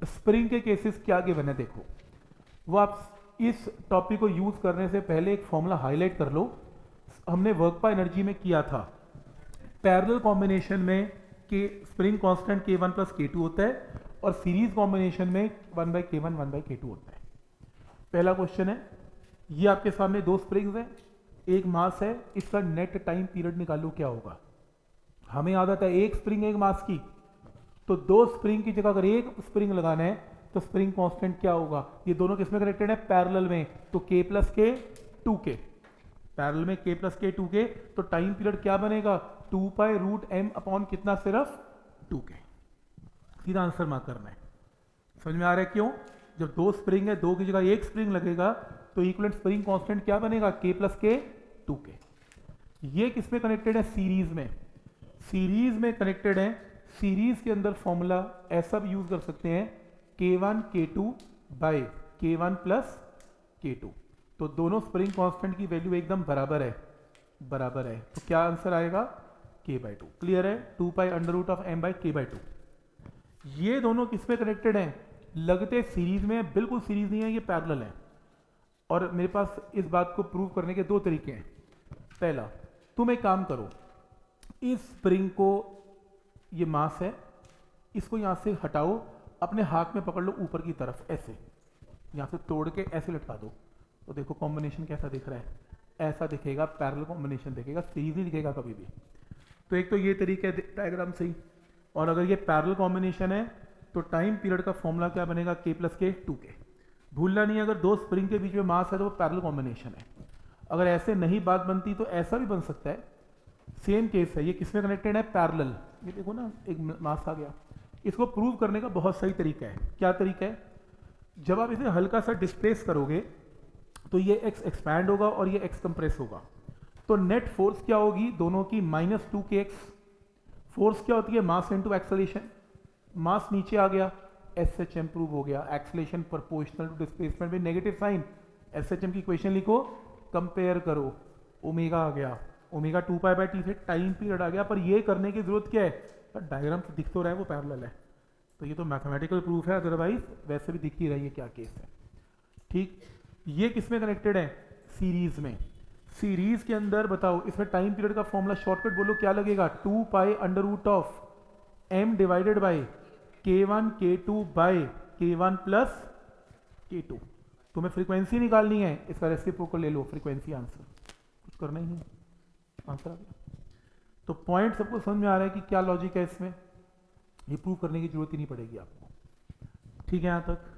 Spring के cases क्या given है देखो, वो आप इस टॉपिक को यूज करने से पहले एक फॉर्मूला हाईलाइट कर लो। हमने वर्क पर एनर्जी में किया था, पैरेलल कॉम्बिनेशन में के spring constant K1 plus K2 होता है और सीरीज कॉम्बिनेशन में 1/K1 1/K2 होता है। पहला क्वेश्चन है, ये आपके सामने दो स्प्रिंग्स हैं, एक मास है, इसका नेट टाइम पीरियड निकालो क्या होगा। हमें आदत है एक स्प्रिंग एक मास की, तो दो स्प्रिंग की जगह अगर एक स्प्रिंग लगाना है तो स्प्रिंग कांस्टेंट क्या होगा। ये दोनों किसमें कनेक्टेड है, पैरेलल में, तो K plus K 2K, parallel में K प्लस K 2K, तो टाइम पीरियड क्या बनेगा 2π√m अपॉन कितना, सिर्फ 2K। सीधा आंसर मार्क करना है। समझ में आ रहा है क्यों, जब दो स्प्रिंग है, दो की जगह एक स्प्रिंग लगेगा तो इक्विवेलेंट स्प्रिंग कांस्टेंट क्या बनेगा, K प्लस K 2K। ये किसमें कनेक्टेड है, सीरीज में, सीरीज में कनेक्टेड है। सीरीज के अंदर फॉर्मूला ऐसा भी यूज कर सकते हैं, K1 K2 bye K1 plus K2, तो दोनों स्प्रिंग कांस्टेंट की वैल्यू एकदम बराबर है, बराबर है, तो क्या आंसर आएगा K/2। क्लियर है, 2π√m/K/2। ये दोनों किसमें कनेक्टेड हैं, लगते सीरीज में, बिल्कुल सीरीज नहीं है, ये पैरेलल है। और मेरे पास इस बात को प्रूव करने के दो तरीके हैं। पहला, तुम एक काम करो, इस स्प्रिंग को, ये मास है, इसको यहां से हटाओ, अपने हाथ में पकड़ लो ऊपर की तरफ, ऐसे यहां से तोड़ के ऐसे लटका दो, तो देखो कॉम्बिनेशन कैसा दिख रहा है, ऐसा दिखेगा, पैरेलल कॉम्बिनेशन दिखेगा, सीरीज नहीं दिखेगा कभी भी। तो एक तो ये तरीका है डायग्राम से ही, और अगर ये पैरेलल कॉम्बिनेशन है तो टाइम पीरियड का फॉर्मूला क्या बनेगा, K प्लस K 2K। भूलना नहीं, अगर दो स्प्रिंग के बीच में मास है तो वो पैरेलल कॉम्बिनेशन है। अगर ऐसे नहीं बात बनती तो ऐसा भी बन सकता है, सेम केस है, ये किसमें कनेक्टेड है, पैरेलल। ये देखो ना, एक मास आ गया। इसको प्रूव करने का बहुत सही तरीका है। क्या तरीका है, जब आप इसे हल्का सा डिस्प्लेस करोगे तो ये x एक्सपैंड होगा और ये x कंप्रेस होगा, तो नेट फोर्स क्या होगी दोनों की, -2kx। फोर्स क्या होती है, मास इनटू एक्सेलरेशन, मास नीचे आ गया, SHM प्रूव हो गया, एक्सेलरेशन प्रोपोर्शनल टू डिस्प्लेसमेंट में नेगेटिव साइन। SHM की इक्वेशन लिखो, कंपेयर करो, ओमेगा आ गया, ओमेगा 2π/t से टाइम पीरियड आ गया। पर ये करने की जरूरत क्या है, डायग्राम से दिख तो रहा है वो पैरेलल है, तो ये तो मैथमेटिकल प्रूफ है, अदरवाइज वैसे भी दिख ही रही है क्या केस है। ठीक, ये किसमें कनेक्टेड है, सीरीज में। सीरीज के अंदर बताओ, इसमें टाइम पीरियड का फॉर्मूला शॉर्टकट बोलो क्या लगेगा, 2π√m divided by K1 K2 bye K1 plus K2। तुम्हें फ्रीक्वेंसी निकालनी है, इसका रेसिप्रोकल ले लो, फ्रीक्वेंसी आंसर, कुछ करना ही नहीं, आंसर आ गया। तो पॉइंट सबको समझ में आ रहा है कि क्या लॉजिक है इसमें, ये प्रूव करने की जरूरत ही नहीं पड़ेगी आपको। ठीक है, यहां तक।